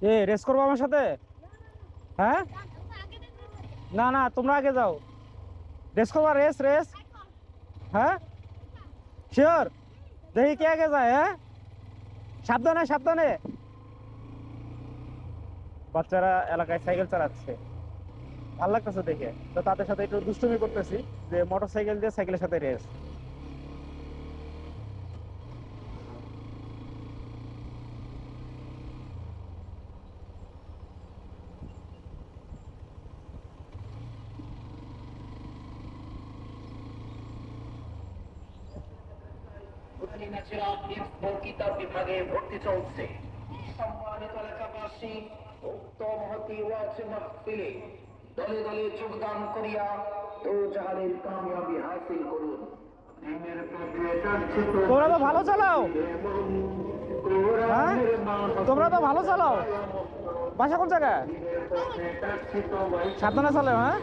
Race করবো আমার সাথে? হ্যাঁ, না না, তোমরা আগে যাও। রেস করবা? Race race? হ্যাঁ, শিওর? দেখি কে আগে যায়। হ্যাঁ, সাবধানে সাবধানে। বাচ্চারা এলাকায় সাইকেল চালাচ্ছে, ভালো লাগতেছে দেখে। তো তাদের সাথে একটু দুষ্টুমি করতেছি, যে মোটর সাইকেল দিয়ে সাইকেলের সাথে রেস। বক্তৃতা বিভাগে ভর্তি চলছে। সম্মানিত এলাকাবাসী, উক্ত মহতি ওয়াজ মাহফিলে দলে দলে যোগদান করিয়া দোজাহানের কামিয়াবি হাসিল করুন। তোমরা তো ভালো চালাও। হ্যাঁ, তোমরা তো ভালো চালাও। বাসা কোন জায়গায়? সাবধানে চালাও। হ্যাঁ,